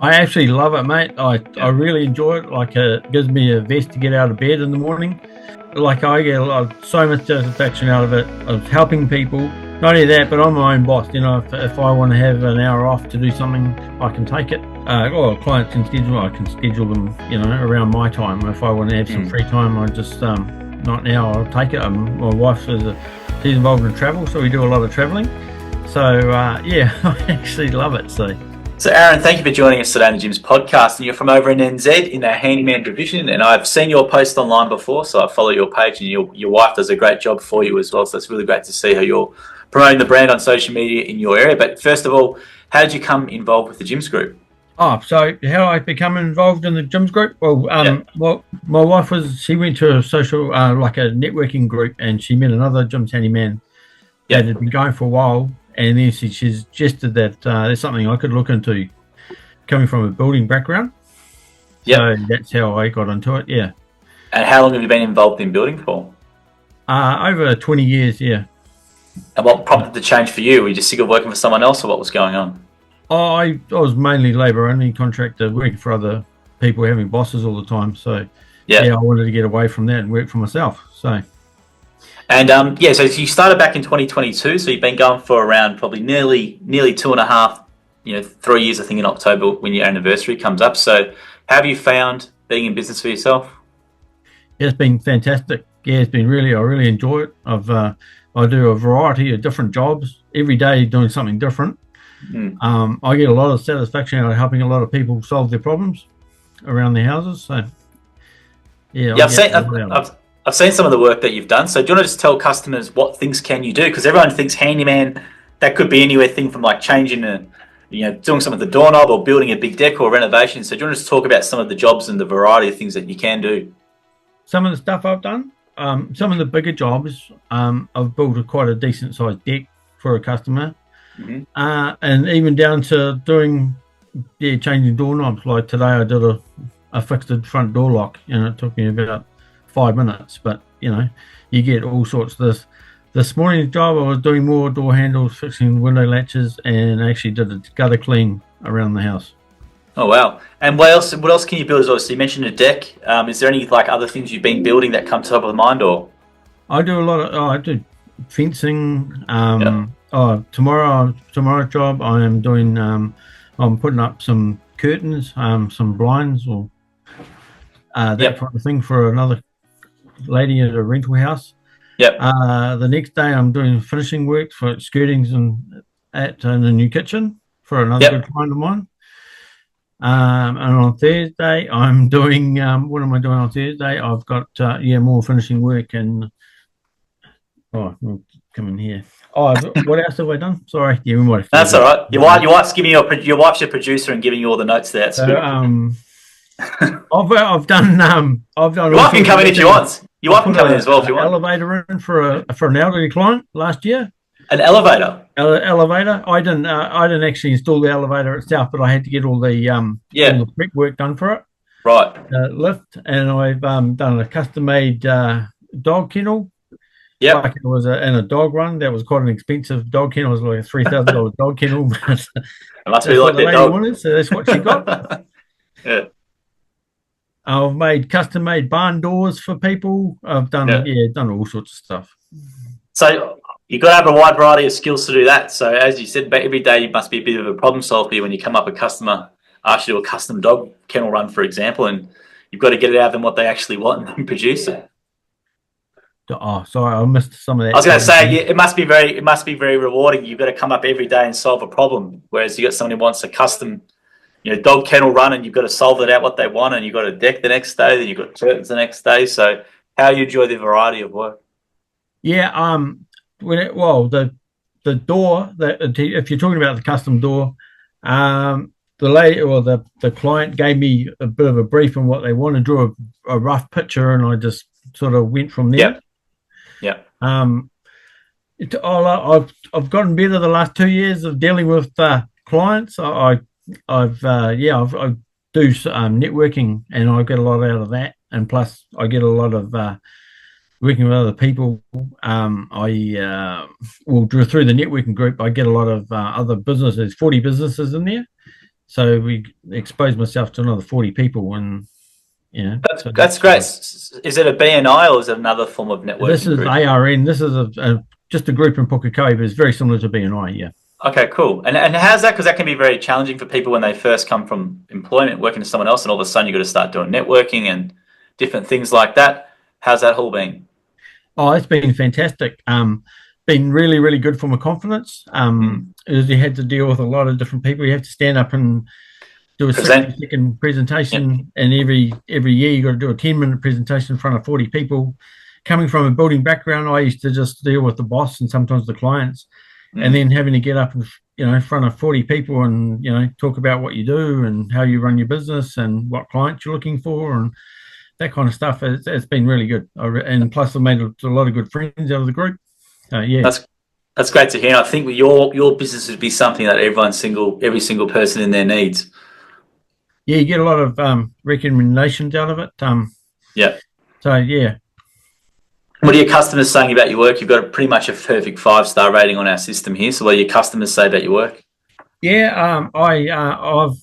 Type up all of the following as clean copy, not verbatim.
I actually love it, mate. I really enjoy it. Like, it gives me a vest to get out of bed in the morning. Like, I get so much satisfaction out of it, of helping people. Not only that, but I'm my own boss. You know, if I want to have an hour off to do something, I can take it. Or clients can schedule. I can schedule them, you know, around my time. If I want to have some free time, I just not now. I'll take it. My wife she's involved in travel, so we do a lot of traveling. So yeah, I actually love it. So Aaron, thank you for joining us today on the Jim's podcast. And you're from over in NZ in the Handyman division, and I've seen your post online before, so I follow your page, and your wife does a great job for you as well. So it's really great to see how you're promoting the brand on social media in your area. But first of all, how did you come involved with the Jim's group? Oh, so how I become involved in the Jim's group? Well, well, my wife she went to a social, like a networking group, and she met another Jim's handyman that had been going for a while. And then she suggested that there's something I could look into, coming from a building background. So that's how I got into it, yeah. And how long have you been involved in building for? Over 20 years, yeah. And what prompted the change for you? Were you just sick of working for someone else, or what was going on? I was mainly labour-only contractor, working for other people, having bosses all the time. So, yeah, I wanted to get away from that and work for myself, so... And so you started back in 2022, so you've been going for around probably nearly 2.5, 3 years, I think, in October when your anniversary comes up. So how have you found being in business for yourself? Yeah, it's been fantastic. Yeah, I really enjoy it. I do a variety of different jobs every day, doing something different. I get a lot of satisfaction out of helping a lot of people solve their problems around their houses. So yeah, I've seen some of the work that you've done. So do you want to just tell customers what things can you do? Because everyone thinks handyman, that could be anywhere thing from like changing doing some of the doorknob or building a big deck or renovation. So do you want to just talk about some of the jobs and the variety of things that you can do? Some of the stuff I've done, some of the bigger jobs, I've built quite a decent sized deck for a customer. And even down to changing doorknobs. Like today I did a fixed front door lock, and it took me about 5 minutes, but you get all sorts of this morning's job. I was doing more door handles, fixing window latches, and actually did a gutter clean around the house. Oh wow. And what else can you build as well? So you mentioned a deck. Is there any like other things you've been building that come to top of the mind? Or I do a lot of I do fencing. Tomorrow's job I am doing I'm putting up some curtains, some blinds, or that kind of thing for another lady at a rental house. The next day I'm doing finishing work for skirtings in the new kitchen for another good client of mine. And on Thursday I'm doing what am I doing on Thursday? I've got more finishing work, and we'll come in here. What else have I done? Sorry, we might have. That's all right. Your wife's giving your wife's your producer and giving you all the notes there. So, I've done. Your wife can come in if you want. Your wife can come in as well if you want. Elevator in for an elderly client last year. An elevator. Elevator. I didn't actually install the elevator itself, but I had to get all the prep work done for it. Right. Lift, and I've done a custom-made dog kennel. Yeah. Like it was in a dog run. That was quite an expensive dog kennel. It was like a $3,000 dog kennel. It must be like that dog. Wanted, so that's what she got. Yeah. I've made custom-made barn doors for people. I've done done all sorts of stuff. So you've got to have a wide variety of skills to do that. So as you said, every day you must be a bit of a problem solver when you come up a customer asks you to do a custom dog kennel run, for example, and you've got to get it out of them what they actually want and then produce it. Oh, sorry, I missed some of that. I was going to say, it must be very rewarding. You've got to come up every day and solve a problem. Whereas you got someone who wants a custom, dog kennel run, and you've got to solve it out what they want, and you've got a deck the next day, then you've got curtains the next day. So, how you enjoy the variety of work? Yeah, the door that if you're talking about the custom door, the lady or the client gave me a bit of a brief on what they want to draw a rough picture, and I just sort of went from there. Yeah. I've gotten better the last 2 years of dealing with clients. I do networking, and I get a lot out of that, and plus I get a lot of working with other people. Through the networking group, I get a lot of other businesses. 40 businesses in there, So we exposed myself to another 40 people, and That's great. Is it a BNI or is it another form of networking this is group? ARN. This is just a group in Pukekohe, but it's very similar to BNI. Yeah. Okay, cool. And how's that? Because that can be very challenging for people when they first come from employment, working for someone else, and all of a sudden you've got to start doing networking and different things like that. How's that all been? Oh, it's been fantastic. Been really, really good for my confidence. As you had to deal with a lot of different people. You have to stand up and do a Present. 60-second presentation, and every year you got to do a 10-minute presentation in front of 40 people. Coming from a building background, I used to just deal with the boss and sometimes the clients, and then having to get up in front of 40 people and talk about what you do and how you run your business and what clients you're looking for and that kind of stuff. It's been really good, and plus I've made a lot of good friends out of the group. Yeah. That's great to hear. I think your business would be something that every single person in there needs. Yeah, you get a lot of recommendations out of it. Yeah. So yeah. What are your customers saying about your work? You've got pretty much a perfect 5-star rating on our system here. So what do your customers say about your work? Yeah, I've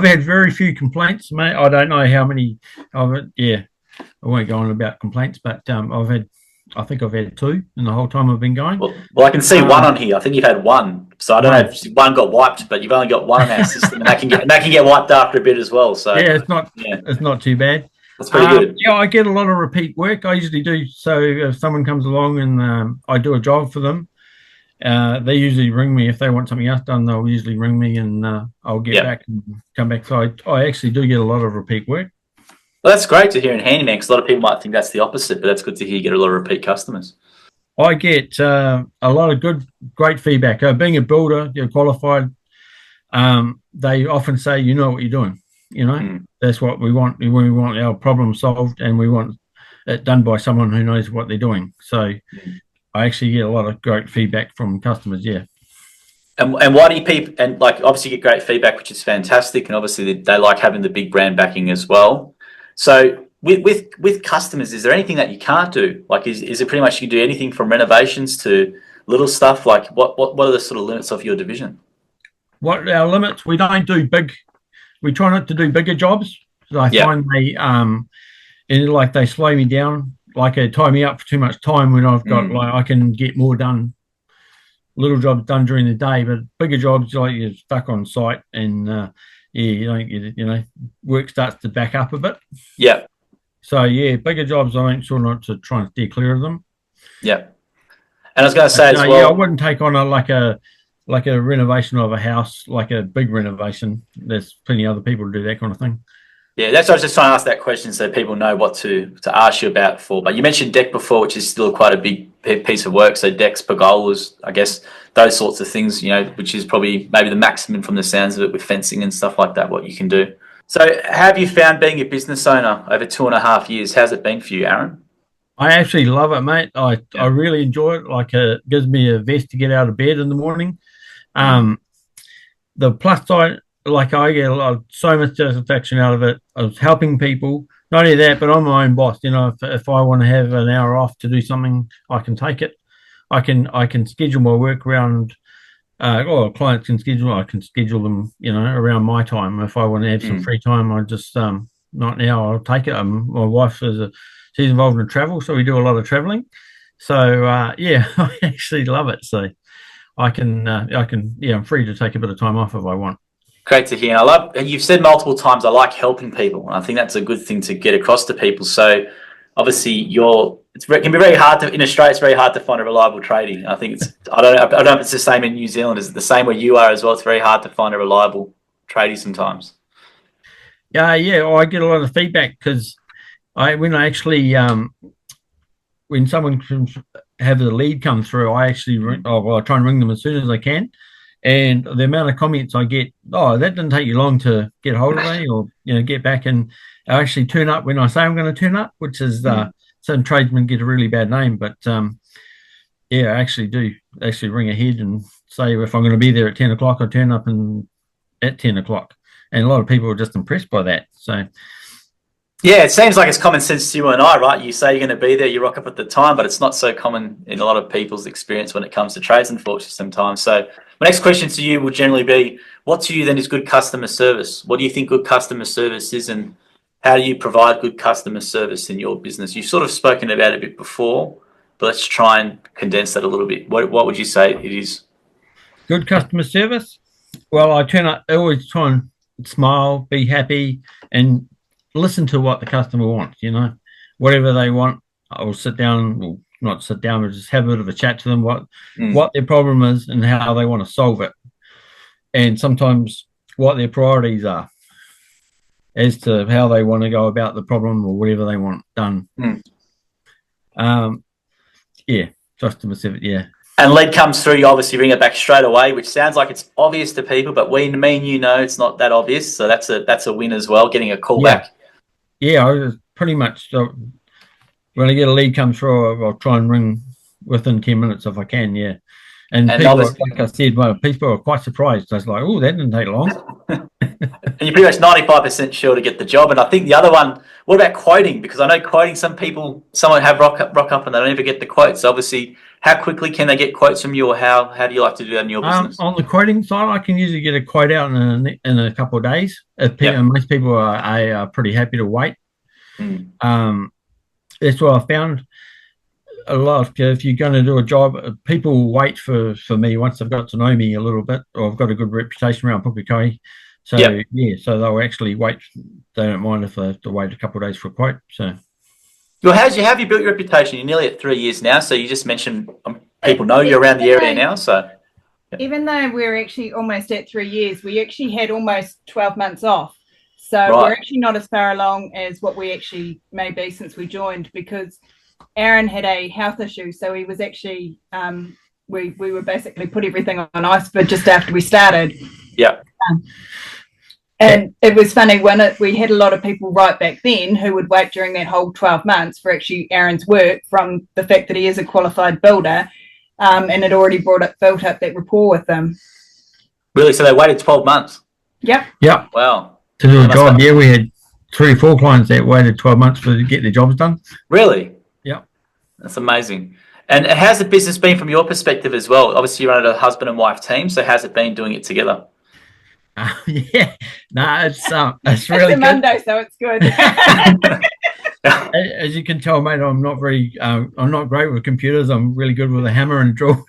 had very few complaints, mate. I don't know how many of it. Yeah, I won't go on about complaints, but I think I've had 2 in the whole time I've been going. Well, I can see 1 on here. I think you've had 1. So I don't know if 1 got wiped, but you've only got 1 on our system, and that can get wiped after a bit as well. So yeah, it's not too bad. That's pretty good. Yeah, I get a lot of repeat work. I usually do. So if someone comes along and I do a job for them, they usually ring me if they want something else done. They'll usually ring me, and I'll get back and come back. So I actually do get a lot of repeat work. Well, that's great to hear in Handyman, because a lot of people might think that's the opposite, but that's good to hear you get a lot of repeat customers. I get a lot of great feedback. Being a builder, you're qualified. They often say, "You know what you're doing." That's what we want. We want our problem solved, and we want it done by someone who knows what they're doing. So I actually get a lot of great feedback from customers. Yeah. And why do you people, and like obviously you get great feedback, which is fantastic, and obviously they like having the big brand backing as well. So with customers, is there anything that you can't do? Like is it pretty much you can do anything from renovations to little stuff? Like what are the sort of limits of your division? What our limits? We don't do big. We try not to do bigger jobs. I find they slow me down. Like they tie me up for too much time when I've got I can get more done. Little jobs done during the day, but bigger jobs like you're stuck on site, and work starts to back up a bit. Yeah. So yeah, bigger jobs I make sure not to try and steer clear of them. Yeah. And I was going to say as well. Yeah, I wouldn't take on like a renovation of a house, like a big renovation. There's plenty of other people to do that kind of thing. Yeah, that's why I was just trying to ask that question so people know what to ask you about for. But you mentioned deck before, which is still quite a big piece of work. So decks, pergolas, I guess, those sorts of things, which is probably maybe the maximum from the sounds of it with fencing and stuff like that, what you can do. So how have you found being a business owner over 2.5 years? How's it been for you, Aaron? I actually love it, mate. I really enjoy it. Like it gives me a vest to get out of bed in the morning. The plus side, like I get so much satisfaction out of it. I was helping people. Not only that, but I'm my own boss. If I want to have an hour off to do something, I can take it. I can schedule my work around. Clients can schedule. I can schedule them, around my time. If I want to have some free time, I just not now. I'll take it. My wife she's involved in travel, so we do a lot of traveling. So yeah, I actually love it. So I can I'm free to take a bit of time off if I want. Great to hear. You've said multiple times, I like helping people. And I think that's a good thing to get across to people. So obviously it can be very hard in Australia, it's very hard to find a reliable tradie. I think I don't know if it's the same in New Zealand. Is it the same where you are as well? It's very hard to find a reliable tradie sometimes. Yeah, I get a lot of feedback because when someone can have a lead come through, I actually I try and ring them as soon as I can. And the amount of comments I get, that didn't take you long to get hold of me or get back, and I actually turn up when I say I'm going to turn up, which is some tradesmen get a really bad name, but I actually do ring ahead and say if I'm going to be there at 10 o'clock, I turn up at 10 o'clock, and a lot of people are just impressed by that. So Yeah, it seems like it's common sense to you and I, right? You say you're going to be there, you rock up at the time, but it's not so common in a lot of people's experience when it comes to trades, unfortunately, sometimes. So my next question to you will generally be, what to you then is good customer service? What do you think good customer service is, and how do you provide good customer service in your business? You've sort of spoken about it a bit before, but let's try and condense that a little bit. What would you say it is? Good customer service. Well, I always try and smile, be happy, and listen to what the customer wants. Whatever they want, I will sit down, well, not sit down, but just have a bit of a chat to them what their problem is and how they want to solve it, and sometimes what their priorities are as to how they want to go about the problem or whatever they want done. Yeah, customer service. Yeah. And lead comes through, you obviously ring it back straight away, which sounds like it's obvious to people, but me and you know it's not that obvious. So that's a win as well, getting a call back. Yeah, I was pretty much when I get a lead come through, I'll try and ring within 10 minutes if I can. Yeah. And people, like I said, people are quite surprised. I was like, oh, that didn't take long. And you're pretty much 95% sure to get the job. And I think the other one, what about quoting? Because I know quoting, someone have rock up and they don't ever get the quotes. Obviously, how quickly can they get quotes from you, or how do you like to do that in your business? On the quoting side, I can usually get a quote out in a couple of days. Most people are pretty happy to wait. That's what I found a lot. If you're going to do a job, people will wait for me once they've got to know me a little bit, or I've got a good reputation around Pukekohe. So so they'll actually wait. They don't mind if they have to wait a couple of days for a quote. So, well, how have you built your reputation? You're nearly at 3 years now. So you just mentioned people know you around the area now. So even though we're actually almost at 3 years, we actually had almost 12 months off. So we're actually not as far along as what we actually may be since we joined, because Aaron had a health issue. So he was actually, we were basically put everything on ice for just after we started. Yeah. And it was funny when we had a lot of people right back then who would wait during that whole 12 months for actually Aaron's work, from the fact that he is a qualified builder, and had already built up that rapport with them. Really? So they waited 12 months? Yep. Wow. To do a job, we had 3 or 4 clients that waited 12 months to get their jobs done. Really? Yep. That's amazing. And how's the business been from your perspective as well? Obviously, you run a husband and wife team, so how's it been doing it together? It's really good. Monday, so it's good. As you can tell, mate, I'm not great with computers. I'm really good with a hammer and drill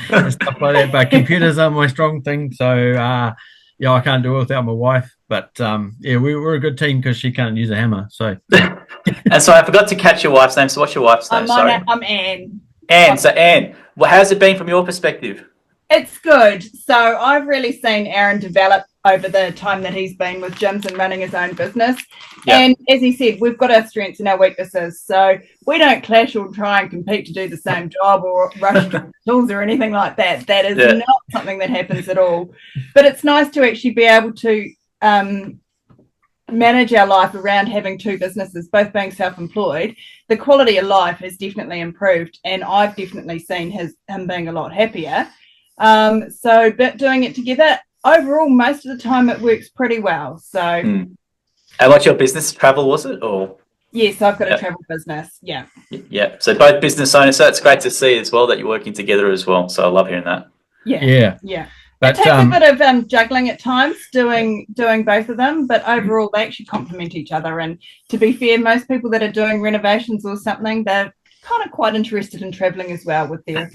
and stuff like that. But computers are my strong thing, so I can't do it without my wife. But we're a good team because she can't use a hammer. So. And so I forgot to catch your wife's name. So what's your wife's name? Sorry, I'm Anne. Anne. So Anne, well, how's it been from your perspective? It's good. So I've really seen Aaron develop over the time that he's been with Jim's and running his own business. Yep. And as he said, we've got our strengths and our weaknesses. So we don't clash or try and compete to do the same job or rush tools or anything like that. That is not something that happens at all. But it's nice to actually be able to manage our life around having 2 businesses, both being self-employed. The quality of life has definitely improved, and I've definitely seen him being a lot happier. But doing it together, overall, most of the time it works pretty well. So, and what's your business? Travel, was it, or? Yes, I've got a travel business. Yeah. So both business owners. So it's great to see as well that you're working together as well. So I love hearing that. Yeah. But, it takes a bit of juggling at times, doing both of them, but overall they actually complement each other. And to be fair, most people that are doing renovations or something, they're kind of quite interested in travelling as well with their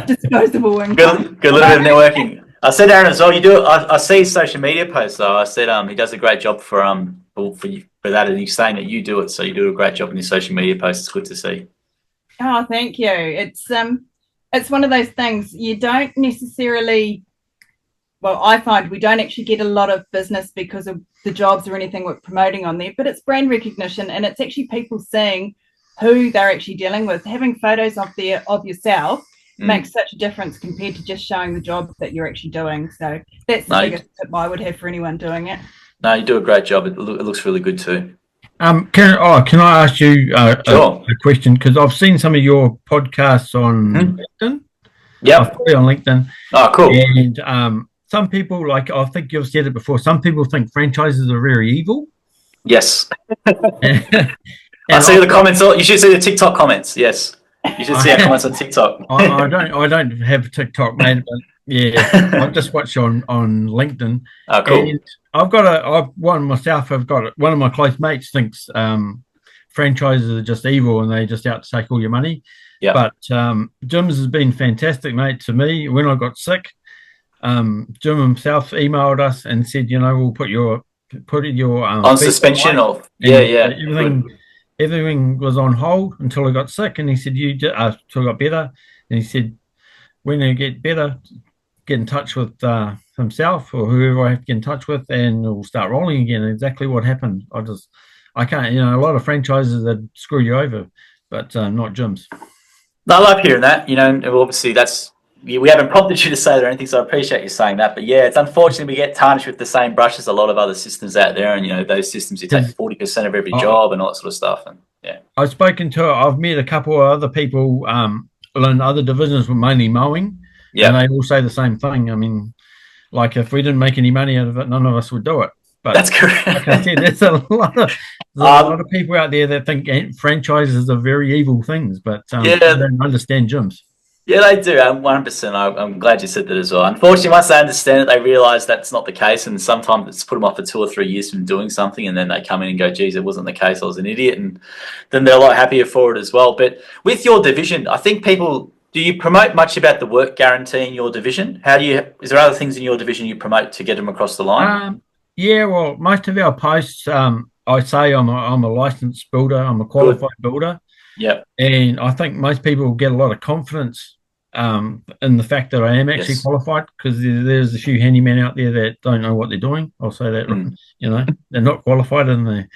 disposable income. Good little bit of networking. I said, Aaron, as well, you do. I see his social media posts. So I said, he does a great job for that, and he's saying that you do it. So you do a great job in your social media posts. It's good to see. Oh, thank you. It's one of those things you don't necessarily. Well, I find we don't actually get a lot of business because of the jobs or anything we're promoting on there, but it's brand recognition, and it's actually people seeing who they're actually dealing with. Having photos of yourself makes such a difference compared to just showing the job that you're actually doing. So that's the biggest tip I would have for anyone doing it. No, you do a great job. It looks really good too. Can I ask you sure. a question? Because I've seen some of your podcasts on LinkedIn. Yeah, I've put it on LinkedIn. Oh, cool. And some people, like I think you've said it before, some people think franchises are very evil. Yes. And I see the comments. You should see the TikTok comments. Yes. You should see our comments on TikTok. I don't have TikTok, mate, but yeah, I just watch on LinkedIn. Oh, cool. And I've got one myself. One of my close mates thinks franchises are just evil and they just out to take all your money. Yeah. But Jim's has been fantastic, mate, to me. When I got sick, Jim himself emailed us and said, we'll put your on suspension or everything was on hold until I got sick, and he said until I got better, and he said when I get better, get in touch with himself or whoever I have to get in touch with, and we'll start rolling again. Exactly what happened. I can't. A lot of franchises that screw you over, but not Jim's. I love hearing that. Obviously we haven't prompted you to say that or anything, so I appreciate you saying that. But yeah, it's unfortunate we get tarnished with the same brush as a lot of other systems out there, and those systems you take 40% of every job and all that sort of stuff. And yeah, I've met a couple of other people in other divisions with mainly mowing, and they all say the same thing. I mean, like if we didn't make any money out of it, none of us would do it. But that's correct. Like I said, there's a lot of people out there that think franchises are very evil things, but they don't understand gyms. Yeah, they do. 100%. I'm glad you said that as well. Unfortunately, once they understand it, they realise that's not the case, and sometimes it's put them off for 2 or 3 years from doing something, and then they come in and go, geez, it wasn't the case, I was an idiot, and then they're a lot happier for it as well. But with your division, I think do you promote much about the work guarantee in your division? Is there other things in your division you promote to get them across the line? Yeah, well, most of our posts, I say I'm a licensed builder, I'm a qualified builder. Yep. And I think most people get a lot of confidence in the fact that I am actually qualified, because there's a few handymen out there that don't know what they're doing. I'll say that, they're not qualified, and they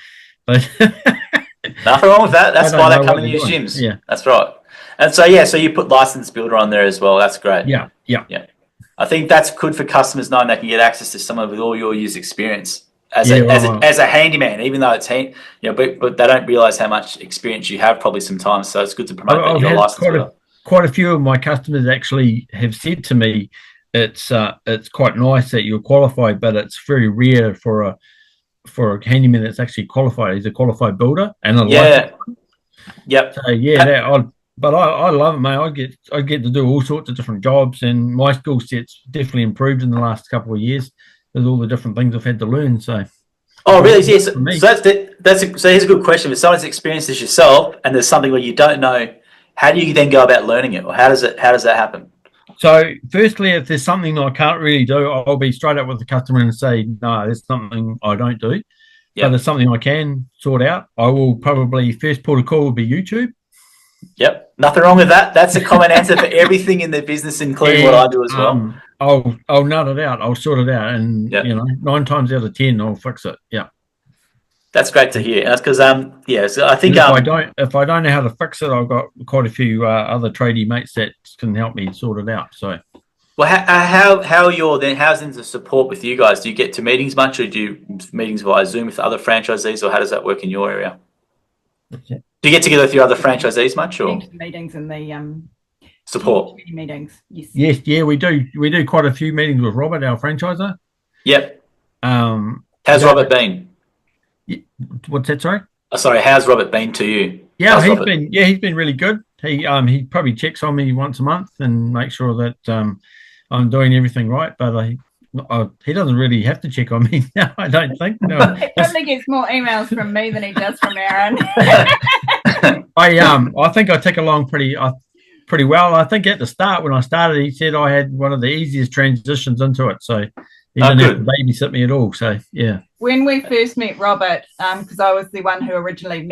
nothing wrong with that. That's why they come and use gyms. Yeah, that's right. And so you put licensed builder on there as well. That's great. Yeah. I think that's good for customers knowing they can get access to someone with all your years' experience as a handyman, even though it's but they don't realise how much experience you have probably sometimes. So it's good to promote that you're licensed. Quite a few of my customers actually have said to me, it's quite nice that you're qualified, but it's very rare for a handyman that's actually qualified. He's a qualified builder and a licensed. Yep. So but I love it, mate. I get to do all sorts of different jobs, and my skill set's definitely improved in the last couple of years with all the different things I've had to learn. So. Oh, really? Yes. So here's a good question. If someone's experienced this yourself, and there's something where you don't know, how do you then go about learning it, or how does that happen? So, firstly, if there's something I can't really do, I'll be straight up with the customer and say, no, there's something I don't do. Yep. But there's something I can sort out. I will probably first port of call will be YouTube. Yep, nothing wrong with that. That's a common answer for everything in the business, including what I do as well. I'll nut it out. I'll sort it out, and 9 times out of 10, I'll fix it. Yeah. That's great to hear. That's because so I think if I don't know how to fix it, I've got quite a few other tradie mates that can help me sort it out. So, well, how's the support with you guys? Do you get to meetings much, or do you meetings via Zoom with other franchisees, or how does that work in your area? Okay. Do you get together with your other franchisees much, or meetings and the support meetings? Yes, we do. We do quite a few meetings with Robert, our franchiser. Yep. How's Robert been? What's that? Sorry. Sorry. How's Robert been to you? Yeah, he's been really good. He probably checks on me once a month and makes sure that I'm doing everything right. But he doesn't really have to check on me now, I don't think. No. He probably gets more emails from me than he does from Aaron. I think I tick along pretty well. I think at the start when I started, he said I had one of the easiest transitions into it, so he didn't have to babysit me at all. So yeah. When we first met Robert, because I was the one who originally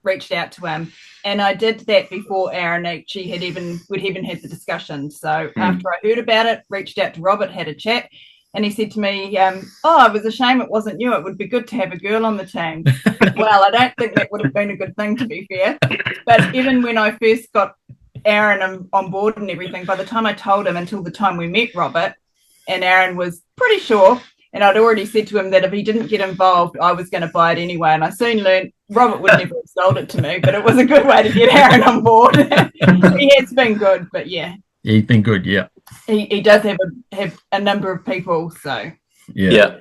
reached out to him, and I did that before Aaron actually had even had the discussion. So after I heard about it, reached out to Robert, had a chat. And he said to me, it was a shame it wasn't you. It would be good to have a girl on the team. Well, I don't think that would have been a good thing, to be fair. But even when I first got Aaron on board and everything, by the time I told him until the time we met Robert, and Aaron was pretty sure, and I'd already said to him that if he didn't get involved, I was going to buy it anyway. And I soon learned Robert would never have sold it to me, but it was a good way to get Aaron on board. He has been good, but yeah. He's been good, yeah. He does have a number of people, so yeah.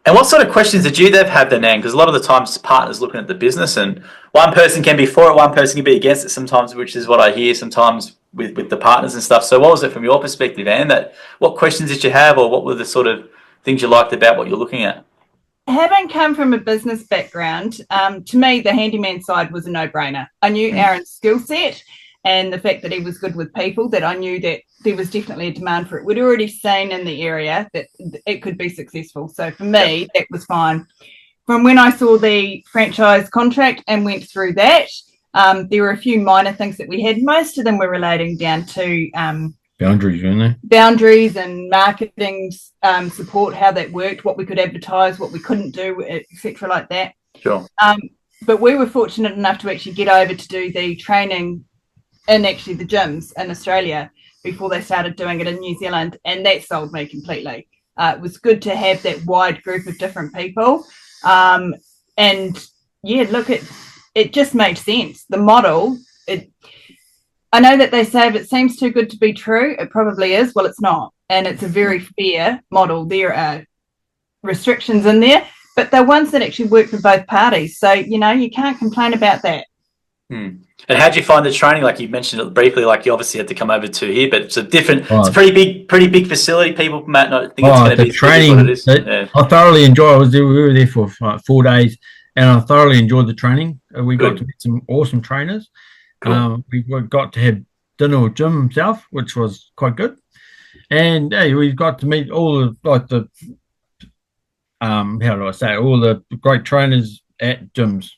And what sort of questions did you have then, Anne? Because a lot of the times partners looking at the business, and one person can be for it, one person can be against it sometimes, which is what I hear sometimes with the partners and stuff. So what was it from your perspective, Anne? What questions did you have, or what were the sort of things you liked about what you're looking at? Having come from a business background, to me, the handyman side was a no-brainer. I knew Aaron's skill set and the fact that he was good with people, that I knew that there was definitely a demand for it. We'd already seen in the area that it could be successful. So for me, that was fine. From when I saw the franchise contract and went through that, there were a few minor things that we had. Most of them were relating down to boundaries, weren't they? Boundaries and marketing support, how that worked, what we could advertise, what we couldn't do, etc., like that. Sure. But we were fortunate enough to actually get over to do the training in actually the gyms in Australia before they started doing it in New Zealand, and that sold me completely. It was good to have that wide group of different people, and yeah, look, it just made sense. The model, I know that they say if it seems too good to be true, it probably is. Well, it's not, and it's a very fair model. There are restrictions in there, but they're ones that actually work for both parties. So you can't complain about that. And how did you find the training? Like you mentioned it briefly, like you obviously had to come over to here, but it's it's a pretty big facility. People might not think it's going to be training. What it is. I thoroughly enjoyed. We were there for 4 days, and I thoroughly enjoyed the training. We got to meet some awesome trainers. Cool. We got to have dinner with Jim himself, which was quite good, and we got to meet all the how do I say it? All the great trainers at gyms.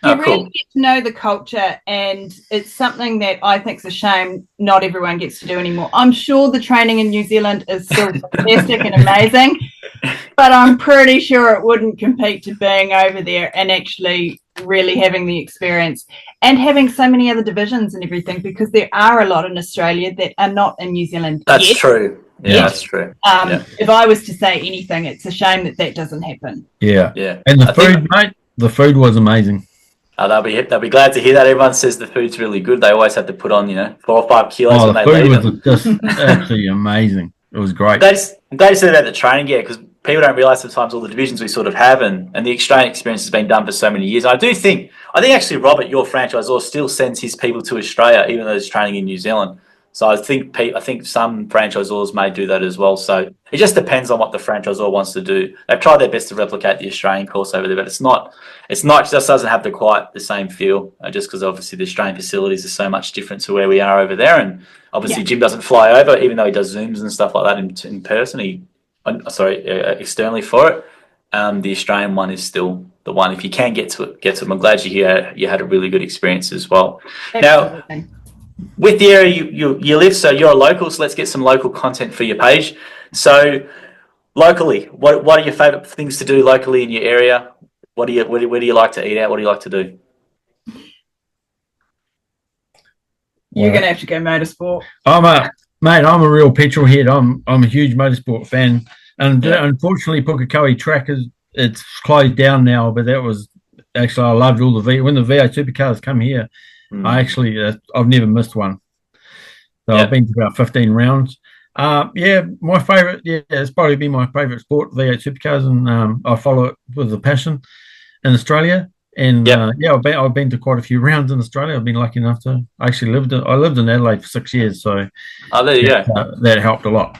You really get to know the culture, and it's something that I think is a shame not everyone gets to do anymore. I'm sure the training in New Zealand is still fantastic and amazing, but I'm pretty sure it wouldn't compete to being over there and actually really having the experience and having so many other divisions and everything, because there are a lot in Australia that are not in New Zealand. That's true. Yeah, that's true. If I was to say anything, it's a shame that doesn't happen. Yeah. And the food, mate, the food was amazing. They'll be glad to hear that. Everyone says the food's really good. They always have to put on 4 or 5 kilos when they leave. The food was just absolutely amazing. It was great. They said about the training, because people don't realise sometimes all the divisions we sort of have, and the Australian experience has been done for so many years. I think actually Robert, your franchisor, still sends his people to Australia even though there's training in New Zealand. So I think some franchisors may do that as well. So it just depends on what the franchisor wants to do. They've tried their best to replicate the Australian course over there, but it just doesn't have quite the same feel, just because obviously the Australian facilities are so much different to where we are over there. And obviously Jim doesn't fly over, even though he does Zooms and stuff like that in person. Externally for it. The Australian one is still the one. If you can get to it. I'm glad you had a really good experience as well. Absolutely. Now, with the area you live, so you're a local, so let's get some local content for your page. So locally, what are your favourite things to do locally in your area? Where do you like to eat out? What do you like to do? You're going to have to go motorsport. I'm a real petrol head. I'm a huge motorsport fan, and unfortunately, Pukekohe track it's closed down now. But that was actually, I loved all when the V8 supercars come here. I've never missed one. So I've been to about 15 rounds. My favourite, it's probably been my favourite sport, V8 supercars, and I follow it with a passion in Australia. And I've been to quite a few rounds in Australia. I've been lucky enough to actually lived in Adelaide for 6 years, so there you go. That helped a lot.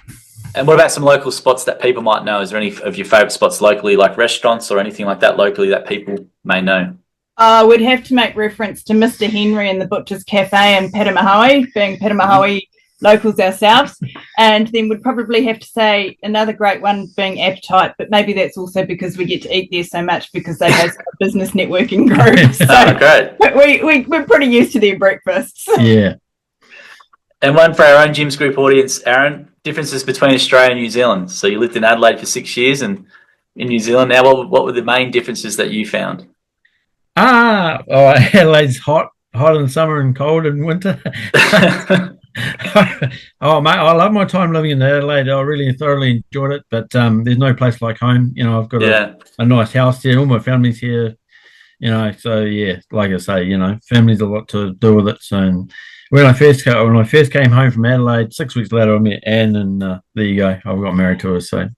And what about some local spots that people might know? Is there any of your favourite spots locally, like restaurants or anything like that locally that people may know? We'd have to make reference to Mr. Henry and the Butcher's Cafe in Paramahaui, being Paramahaui locals ourselves, and then we'd probably have to say another great one being Appetite, but maybe that's also because we get to eat there so much because they host a business networking group. So great. We're pretty used to their breakfasts. Yeah. And one for our own Gyms Group audience, Aaron, differences between Australia and New Zealand. So you lived in Adelaide for 6 years and in New Zealand now. What were the main differences that you found? Adelaide's hot in summer and cold in winter. Mate, I love my time living in Adelaide. I really thoroughly enjoyed it, but there's no place like home. I've got a nice house here. All my family's here. So like I say, family's a lot to do with it. So when I first came home from Adelaide, 6 weeks later I met Anne, and there you go. I got married to her. So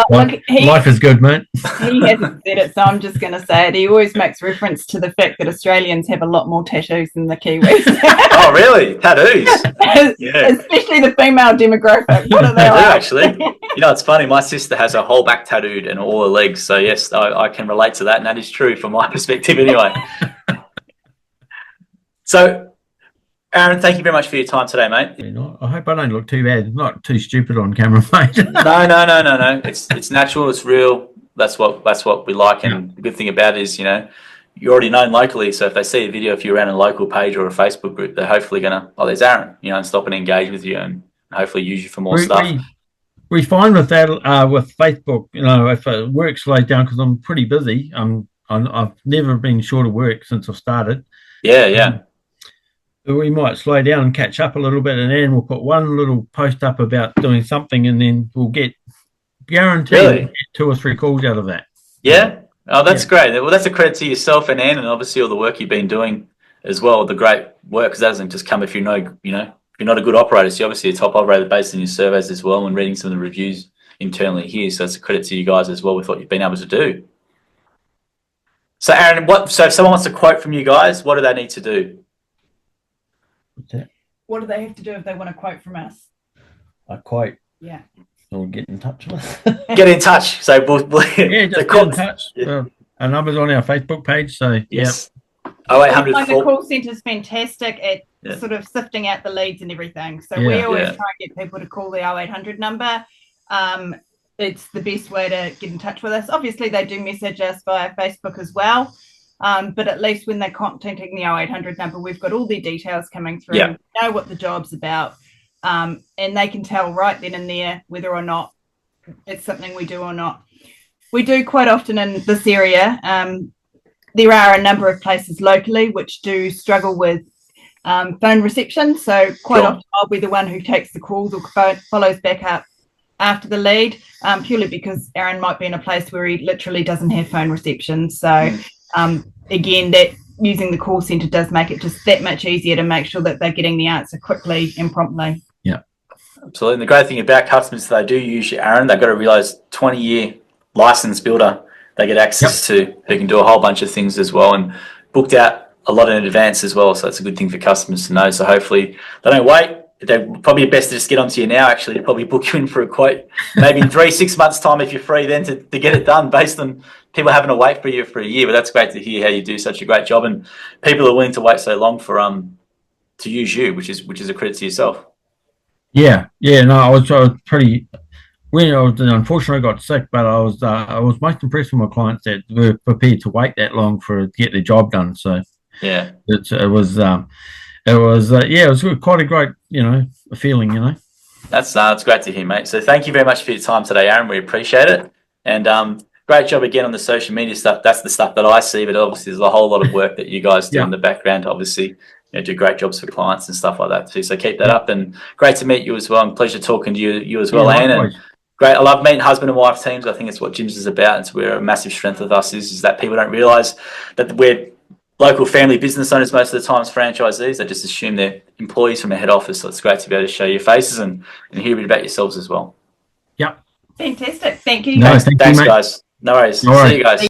Life is good, mate. He hasn't said it, so I'm just going to say it. He always makes reference to the fact that Australians have a lot more tattoos than the Kiwis. Oh, really? Tattoos? Yeah. Especially the female demographic. What are they do, actually. You know, it's funny. My sister has her whole back tattooed and all her legs. So, yes, I can relate to that. And that is true from my perspective anyway. So, Aaron, thank you very much for your time today, mate. I hope I don't look too bad. Not too stupid on camera, mate. No. It's natural. It's real. That's what we like. And the good thing about it is, you know, you're already known locally. So if they see a video, if you're around a local page or a Facebook group, they're hopefully gonna, oh, there's Aaron, you know, and stop and engage with you and hopefully use you for more stuff. We find with that with Facebook, you know, if work slows down because I'm pretty busy. I've never been short of work since I've started. Yeah. We might slow down and catch up a little bit, and then we'll put one little post up about doing something, and then we'll get guaranteed 2 or 3 calls out of that. Yeah. Oh, that's great. Well, that's a credit to yourself and Anne, and obviously all the work you've been doing as well. The great work, because that doesn't just come if you know, if you're not a good operator. So you're obviously a top operator based on your surveys as well, and reading some of the reviews internally here. So it's a credit to you guys as well with what you've been able to do. So Aaron, so if someone wants a quote from you guys, what do they need to do? What do they have to do if they want a quote from us? A quote? Yeah. Or get in touch with us. Get in touch. So just get in touch. Yeah. Our number's on our Facebook page. So yes. 0800. The call centre is fantastic at sort of sifting out the leads and everything. So we always try and get people to call the 0800 number. It's the best way to get in touch with us. Obviously, they do message us via Facebook as well. But at least when they're contacting the 0800 number, we've got all their details coming through, know what the job's about, and they can tell right then and there whether or not it's something we do or not. We do quite often in this area. There are a number of places locally which do struggle with phone reception. So quite often I'll be the one who takes the calls or follows back up after the lead, purely because Aaron might be in a place where he literally doesn't have phone reception. So again, that using the call centre does make it just that much easier to make sure that they're getting the answer quickly and promptly. Yeah, absolutely. And the great thing about customers that they do use you, Aaron, they've got to realise 20-year licensed builder they get access to, who can do a whole bunch of things as well, and booked out a lot in advance as well. So it's a good thing for customers to know. So hopefully they don't wait. They're probably best to just get onto you now, actually, to probably book you in for a quote, maybe in 3-6 months' time if you're free, then to get it done based on people having to wait for you for a year. But that's great to hear how you do such a great job, and people are willing to wait so long for to use you, which is a credit to yourself. No, I was pretty. When I was unfortunately I got sick, but I was most impressed with my clients that were prepared to wait that long to get their job done. So it was quite a great feeling. That's great to hear, mate. So thank you very much for your time today, Aaron. We appreciate it, and great job again on the social media stuff. That's the stuff that I see, but obviously there's a whole lot of work that you guys do in the background. Obviously, do great jobs for clients and stuff like that too. So keep that up, and great to meet you as well. And pleasure talking to you as well, Anne. And great. I love meeting husband and wife teams. I think it's what Jim's is about. It's where a massive strength of us is that people don't realise that we're local family business owners most of the time as franchisees. They just assume they're employees from a head office. So it's great to be able to show your faces and hear a bit about yourselves as well. Yep. Fantastic. Thank you. Thanks, guys. No worries. See you guys.